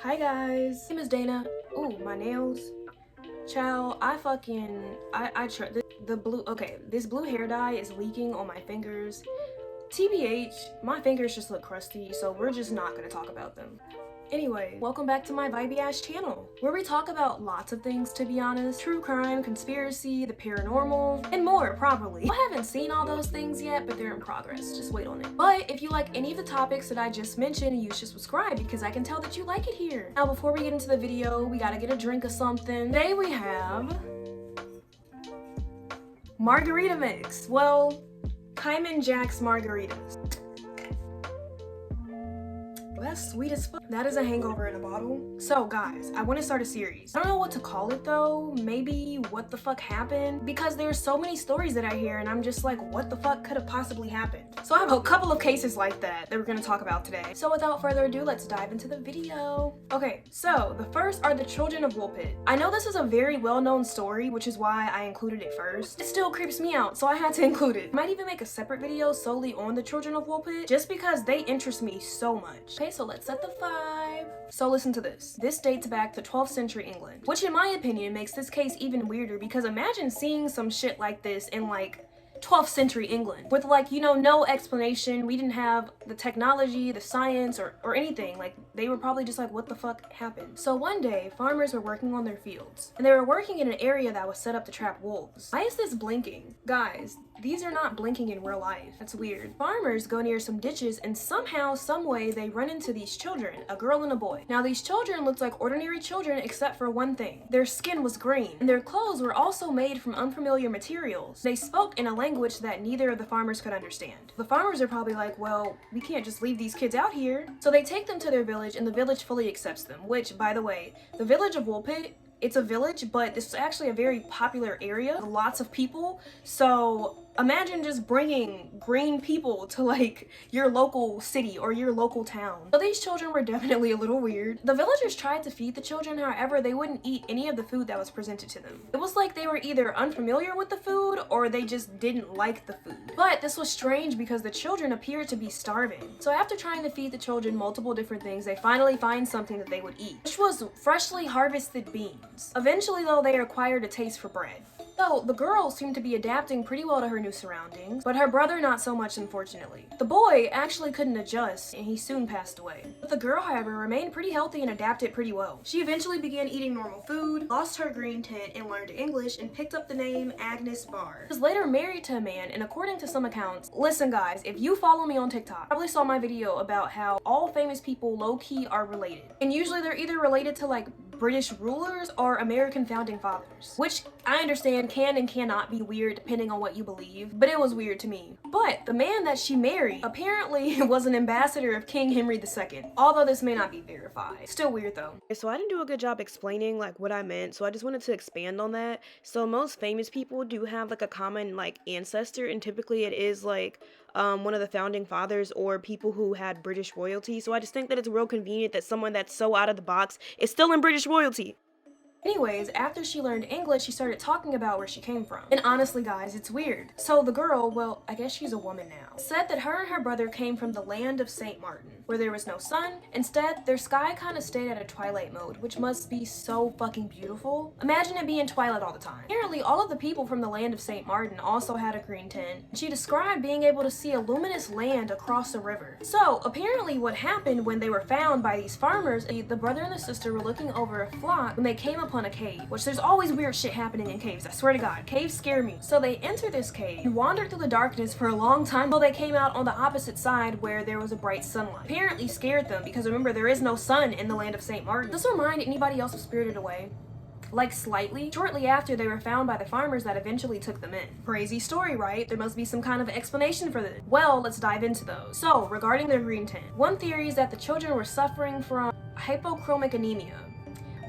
Hi guys, my name is Dana. Ooh, my nails. Child, the blue, okay, this blue hair dye is leaking on my fingers. TBH, my fingers just look crusty, so we're just not gonna talk about them. Anyway, welcome back to my vibey ass channel, where we talk about lots of things, to be honest. True crime, conspiracy, the paranormal, and more, probably. I haven't seen all those things yet, but they're in progress. Just wait on it. But if you like any of the topics that I just mentioned, you should subscribe because I can tell that you like it here. Now, before we get into the video, we gotta get a drink of something. Today we have margarita mix. Well, Hyman Jack's margaritas. That's sweet as fuck. That is a hangover in a bottle. So guys, I want to start a series. I don't know what to call it though. Maybe what the fuck happened? Because there's so many stories that I hear and I'm just like, what the fuck could have possibly happened? So I have a couple of cases like that we're gonna talk about today. So without further ado, let's dive into the video. Okay, so the first are the children of Woolpit. I know this is a very well-known story, which is why I included it first. It still creeps me out, so I had to include it. I might even make a separate video solely on the children of Woolpit, just because they interest me so much. Okay, so let's set the vibe. So listen to this. This dates back to 12th century England, which in my opinion makes this case even weirder because imagine seeing some shit like this in like 12th century England with like, you know, no explanation. We didn't have the technology, the science, or anything. Like they were probably just like, what the fuck happened? So one day farmers were working on their fields and they were working in an area that was set up to trap wolves. Why is this blinking? Guys, these are not blinking in real life. That's weird. Farmers go near some ditches and somehow, some way they run into these children, a girl and a boy. Now these children looked like ordinary children except for one thing. Their skin was green and their clothes were also made from unfamiliar materials. They spoke in a language that neither of the farmers could understand. The farmers are probably like, well, we can't just leave these kids out here. So they take them to their village and the village fully accepts them, which, by the way, the village of Woolpit, it's a village, but this is actually a very popular area with lots of people. So imagine just bringing green people to like your local city or your local town. So these children were definitely a little weird. The villagers tried to feed the children, however, they wouldn't eat any of the food that was presented to them. It was like they were either unfamiliar with the food or they just didn't like the food. But this was strange because the children appeared to be starving. So after trying to feed the children multiple different things, they finally find something that they would eat, which was freshly harvested beans. Eventually though, they acquired a taste for bread. So the girl seemed to be adapting pretty well to her new surroundings, but her brother not so much, unfortunately. The boy actually couldn't adjust and he soon passed away. But the girl, however, remained pretty healthy and adapted pretty well. She eventually began eating normal food, lost her green tint and learned English, and picked up the name Agnes Barr. She was later married to a man, and according to some accounts, listen guys, if you follow me on TikTok, you probably saw my video about how all famous people low-key are related. And usually they're either related to like British rulers or American founding fathers, which I understand can and cannot be weird depending on what you believe, but it was weird to me. But the man that she married apparently was an ambassador of King Henry II, although this may not be verified. Still weird though. So I didn't do a good job explaining like what I meant, so I just wanted to expand on that. So most famous people do have like a common like ancestor, and typically it is like one of the founding fathers or people who had British royalty. So I just think that it's real convenient that someone that's so out of the box is still in British royalty. Anyways, after she learned English, she started talking about where she came from. And honestly, guys, it's weird. So the girl, well, I guess she's a woman now, said that her and her brother came from the land of St. Martin, where there was no sun. Instead, their sky kind of stayed at a twilight mode, which must be so fucking beautiful. Imagine it being twilight all the time. Apparently, all of the people from the land of St. Martin also had a green tint. She described being able to see a luminous land across the river. So apparently what happened when they were found by these farmers, the brother and the sister were looking over a flock when they came upon a cave, which there's always weird shit happening in caves. I swear to God, caves scare me. So they entered this cave and wandered through the darkness for a long time until they came out on the opposite side where there was a bright sunlight. Apparently scared them because remember, there is no sun in the land of St. Martin. Does this remind anybody else of Spirited Away? Like slightly. Shortly after, they were found by the farmers that eventually took them in. Crazy story, right? There must be some kind of explanation for this. Well, let's dive into those. So, regarding their green tint, one theory is that the children were suffering from hypochromic anemia,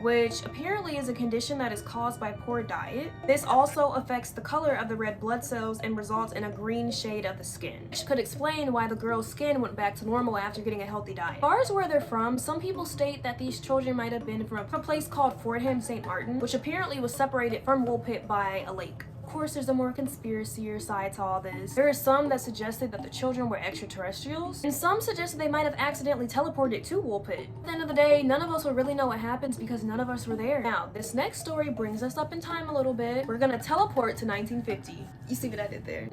which apparently is a condition that is caused by poor diet. This also affects the color of the red blood cells and results in a green shade of the skin, which could explain why the girl's skin went back to normal after getting a healthy diet. As far as where they're from, some people state that these children might have been from a place called Fordham St. Martin, which apparently was separated from Woolpit by a lake. course, there's a more conspiracy side to all this. There are some that suggested that the children were extraterrestrials, and some suggested they might have accidentally teleported to Woolpit. At the end of the day, none of us will really know what happens because none of us were there. Now, this next story brings us up in time a little bit. We're gonna teleport to 1950. You see what I did there?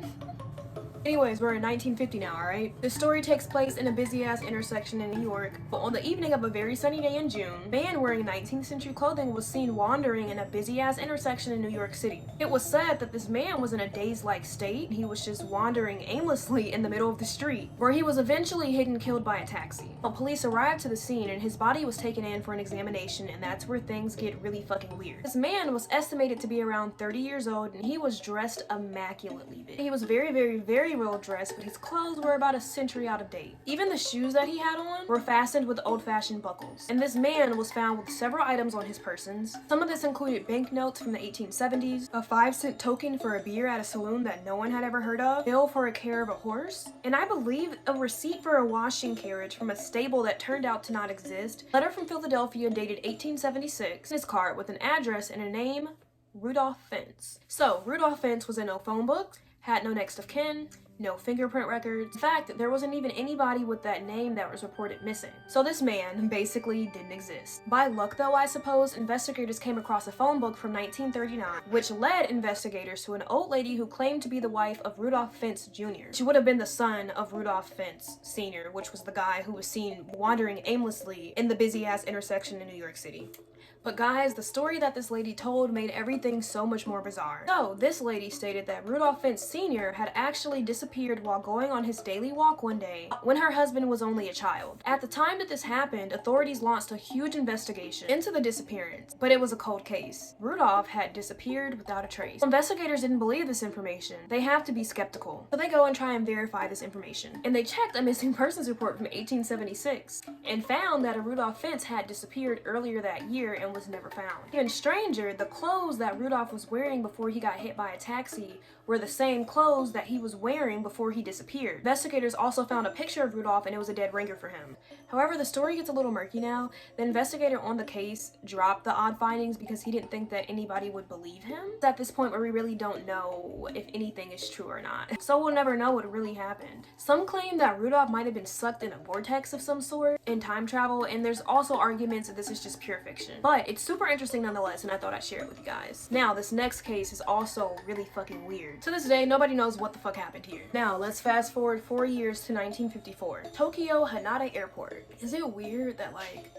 Anyways, we're in 1950 now, alright? The story takes place in a busy-ass intersection in New York, but on the evening of a very sunny day in June, a man wearing 19th century clothing was seen wandering in a busy-ass intersection in New York City. It was said that this man was in a dazed-like state. He was just wandering aimlessly in the middle of the street, where he was eventually hit and killed by a taxi. Well, police arrived to the scene and his body was taken in for an examination, and that's where things get really fucking weird. This man was estimated to be around 30 years old, and he was dressed immaculately. He was very well dressed, but his clothes were about a century out of date. Even the shoes that he had on were fastened with old-fashioned buckles. And this man was found with several items on his persons. Some of this included banknotes from the 1870s, a 5-cent token for a beer at a saloon that no one had ever heard of, bill for a care of a horse, and I believe a receipt for a washing carriage from a stable that turned out to not exist, letter from Philadelphia dated 1876, and his card with an address and a name, Rudolph Fentz. So, Rudolph Fentz was in no phone book, had no next of kin, no fingerprint records. In fact, there wasn't even anybody with that name that was reported missing. So this man basically didn't exist. By luck though, I suppose, investigators came across a phone book from 1939, which led investigators to an old lady who claimed to be the wife of Rudolph Fentz Jr. She would have been the son of Rudolph Fentz Sr., which was the guy who was seen wandering aimlessly in the busy-ass intersection in New York City. But guys, the story that this lady told made everything so much more bizarre. So, this lady stated that Rudolph Fentz Sr. had actually disappeared while going on his daily walk one day when her husband was only a child. At the time that this happened, authorities launched a huge investigation into the disappearance, but it was a cold case. Rudolph had disappeared without a trace. Investigators didn't believe this information. They have to be skeptical. So they go and try and verify this information. And they checked a missing persons report from 1876 and found that a Rudolph Fentz had disappeared earlier that year and was never found. Even stranger, the clothes that Rudolph was wearing before he got hit by a taxi were the same clothes that he was wearing before he disappeared. Investigators also found a picture of Rudolph and it was a dead ringer for him. However, the story gets a little murky now. The investigator on the case dropped the odd findings because he didn't think that anybody would believe him. It's at this point where we really don't know if anything is true or not. So we'll never know what really happened. Some claim that Rudolph might have been sucked in a vortex of some sort in time travel, and there's also arguments that this is just pure fiction. But it's super interesting nonetheless, and I thought I'd share it with you guys. Now, this next case is also really fucking weird. To this day, nobody knows what the fuck happened here. Now, let's fast forward 4 years to 1954. Tokyo Haneda Airport. Is it weird that, like,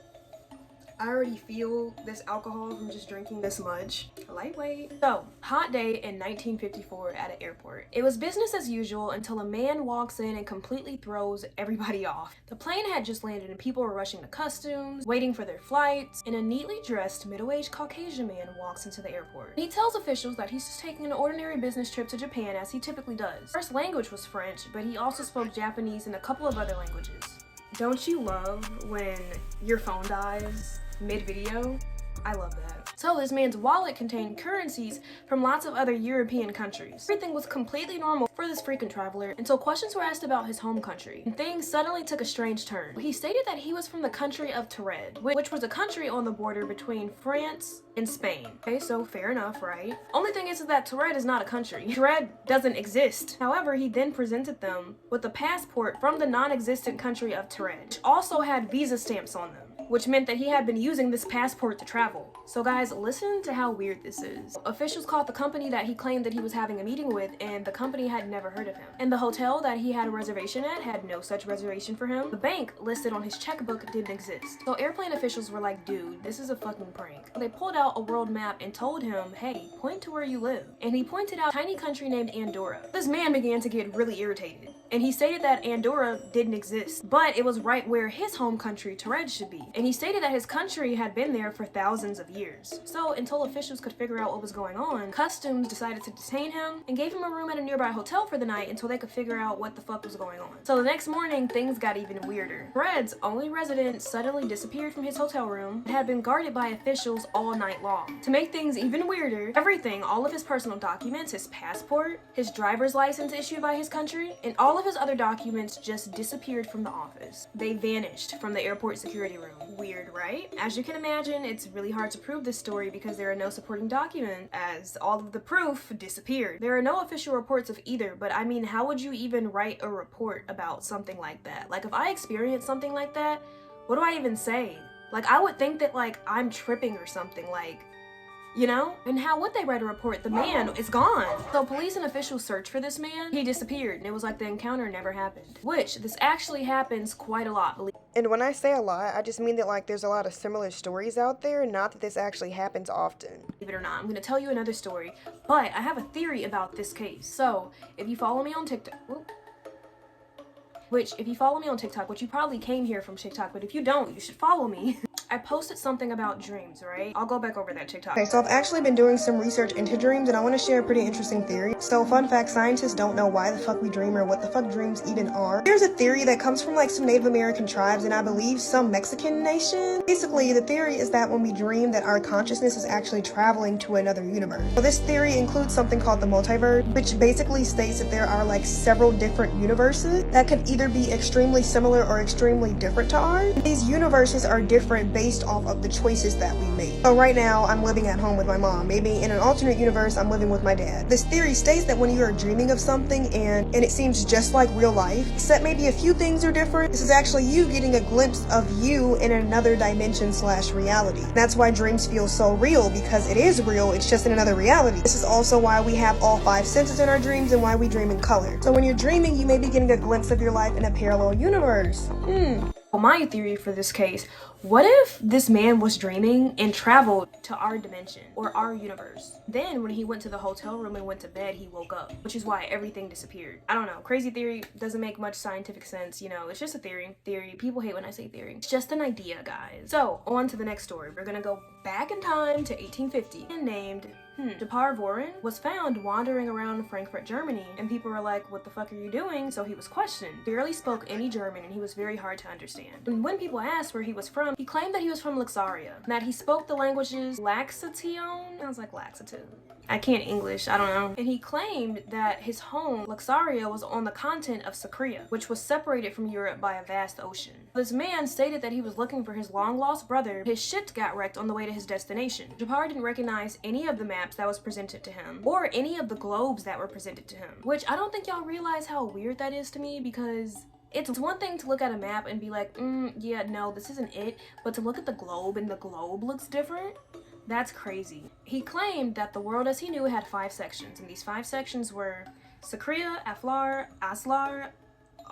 I already feel this alcohol from just drinking this much? Lightweight. So, hot day in 1954 at an airport. It was business as usual until a man walks in and completely throws everybody off. The plane had just landed and people were rushing to customs, waiting for their flights, and a neatly dressed middle-aged Caucasian man walks into the airport. He tells officials that he's just taking an ordinary business trip to Japan as he typically does. First language was French, but he also spoke Japanese and a couple of other languages. Don't you love when your phone dies mid-video? I love that. So this man's wallet contained currencies from lots of other European countries. Everything was completely normal for this frequent traveler until questions were asked about his home country, and things suddenly took a strange turn. He stated that he was from the country of Taured, which was a country on the border between France and Spain. Okay, so fair enough, right? Only thing is that Taured is not a country. Taured doesn't exist. However, he then presented them with a passport from the non-existent country of Taured, which also had visa stamps on them, which meant that he had been using this passport to travel. So guys, listen to how weird this is. Officials called the company that he claimed that he was having a meeting with, and the company had never heard of him. And the hotel that he had a reservation at had no such reservation for him. The bank listed on his checkbook didn't exist. So airplane officials were like, dude, this is a fucking prank. They pulled out a world map and told him, hey, point to where you live. And he pointed out a tiny country named Andorra. This man began to get really irritated, and he stated that Andorra didn't exist, but it was right where his home country, Taured, should be. And he stated that his country had been there for thousands of years. So until officials could figure out what was going on, customs decided to detain him and gave him a room at a nearby hotel for the night until they could figure out what the fuck was going on. So the next morning, things got even weirder. Taured's only resident suddenly disappeared from his hotel room and had been guarded by officials all night long. To make things even weirder, everything, all of his personal documents, his passport, his driver's license issued by his country, and all All of his other documents just disappeared from the office. They vanished from the airport security room. Weird, right? As you can imagine, it's really hard to prove this story because there are no supporting documents, as all of the proof disappeared. There are no official reports of either, but I mean, how would you even write a report about something like that? Like, if I experienced something like that, what do I even say? Like, I would think that, like, I'm tripping or something, like, you know? And how would they write a report? The man is gone. So police and officials searched for this man. He disappeared, and it was like the encounter never happened. Which, this actually happens quite a lot, believe. And when I say a lot, I just mean that, like, there's a lot of similar stories out there, not that this actually happens often. Believe it or not, I'm gonna tell you another story, but I have a theory about this case. So, if you follow me on TikTok, if you follow me on TikTok, which you probably came here from TikTok, but if you don't, you should follow me. I posted something about dreams, right? I'll go back over that TikTok. Okay, so I've actually been doing some research into dreams, and I want to share a pretty interesting theory. So, fun fact, scientists don't know why the fuck we dream or what the fuck dreams even are. There's a theory that comes from, like, some Native American tribes, and I believe some Mexican nation. Basically, the theory is that when we dream, that our consciousness is actually traveling to another universe. So this theory includes something called the multiverse, which basically states that there are, like, several different universes that could either be extremely similar or extremely different to ours. These universes are different based off of the choices that we make. So right now, I'm living at home with my mom. Maybe in an alternate universe, I'm living with my dad. This theory states that when you are dreaming of something and it seems just like real life, except maybe a few things are different, this is actually you getting a glimpse of you in another dimension / reality. That's why dreams feel so real, because it is real, it's just in another reality. This is also why we have all 5 senses in our dreams and why we dream in color. So when you're dreaming, you may be getting a glimpse of your life in a parallel universe. Well, my theory for this case, what if this man was dreaming and traveled to our dimension or our universe? Then when he went to the hotel room and went to bed, he woke up, which is why everything disappeared. I don't know, crazy theory, doesn't make much scientific sense, you know, it's just a theory. People hate when I say theory. It's just an idea, guys. So, on to the next story. We're gonna go back in time to 1850 and named Japar was found wandering around Frankfurt, Germany, and people were like, what the fuck are you doing? So he was questioned. He barely spoke any German, and he was very hard to understand. And when people asked where he was from, he claimed that he was from Luxaria, and that he spoke the languages Laxation, sounds like laxative. I can't English, I don't know. And he claimed that his home, Luxaria, was on the continent of Sakria, which was separated from Europe by a vast ocean. This man stated that he was looking for his long-lost brother. His ship got wrecked on the way to his destination. Japar didn't recognize any of the maps that was presented to him, or any of the globes that were presented to him, which I don't think y'all realize how weird that is to me, because it's one thing to look at a map and be like, yeah, no, this isn't it, but to look at the globe and the globe looks different? That's crazy. He claimed that the world as he knew it had 5 sections, and these 5 sections were Sakria, Aflar, Aslar,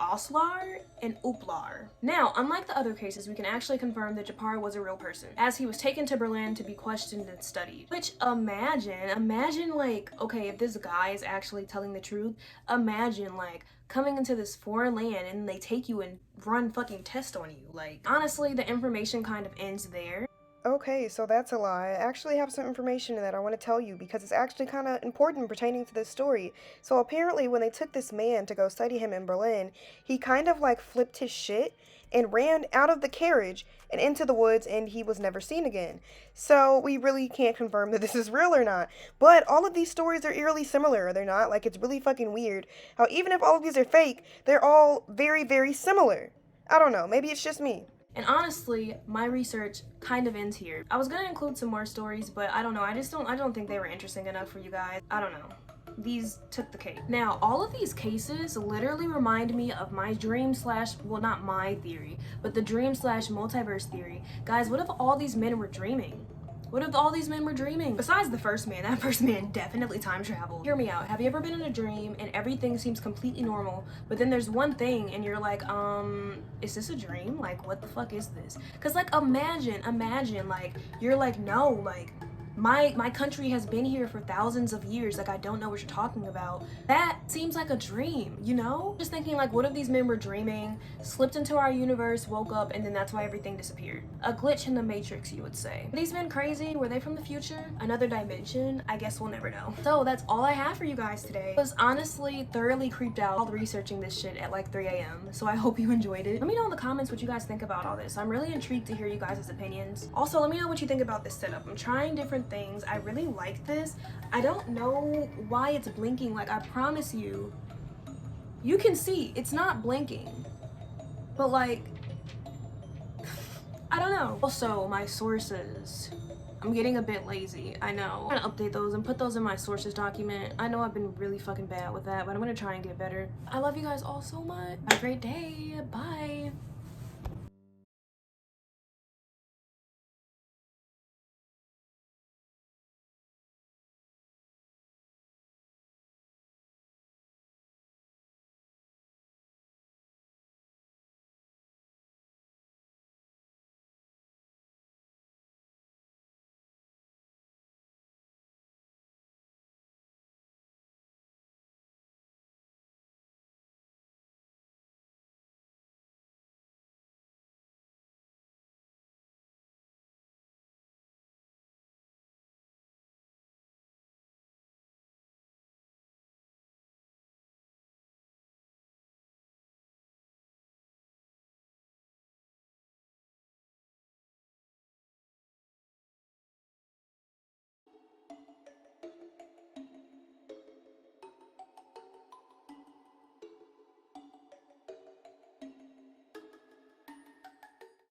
Oslar, and Uplar. Now, unlike the other cases, we can actually confirm that Japar was a real person, as he was taken to Berlin to be questioned and studied. Which, imagine like, okay, if this guy is actually telling the truth, imagine like coming into this foreign land and they take you and run fucking tests on you. Like, honestly, the information kind of ends there. Okay, so that's a lie. I actually have some information that I want to tell you because it's actually kind of important pertaining to this story. So apparently when they took this man to go study him in Berlin, he kind of like flipped his shit and ran out of the carriage and into the woods, and he was never seen again. So we really can't confirm that this is real or not. But all of these stories are eerily similar, are they not? Like, it's really fucking weird how even if all of these are fake, they're all very, very similar. I don't know, maybe it's just me. And honestly, my research kind of ends here. I was gonna include some more stories, but I don't know. I don't think they were interesting enough for you guys. I don't know. These took the cake. Now, all of these cases literally remind me of my dream / well, not my theory, but the dream / multiverse theory. Guys, what if all these men were dreaming? What if all these men were dreaming? Besides the first man, that first man definitely time traveled. Hear me out. Have you ever been in a dream and everything seems completely normal, but then there's one thing and you're like, is this a dream? Like, what the fuck is this? Cause like, imagine, like, you're like, no, like, my country has been here for thousands of years. Like, I don't know what you're talking about. That seems like a dream, you know? Just thinking like, what if these men were dreaming, slipped into our universe, woke up, and then that's why everything disappeared? A glitch in the matrix, you would say. Are these men crazy? Were they from the future? Another dimension? I guess we'll never know. So that's all I have for you guys today. I was honestly thoroughly creeped out while researching this shit at like 3 a.m. So I hope you enjoyed it. Let me know in the comments what you guys think about all this. I'm really intrigued to hear you guys' opinions. Also, let me know what you think about this setup. I'm trying different things. I really like this. I don't know why it's blinking. Like, I promise you, You can see it's not blinking, but like, I don't know. Also, my sources. I'm getting a bit lazy, I know. I'm gonna update those and put those in my sources document. I know I've been really fucking bad with that, but I'm gonna try and get better. I love you guys all so much. Have a great day. Bye.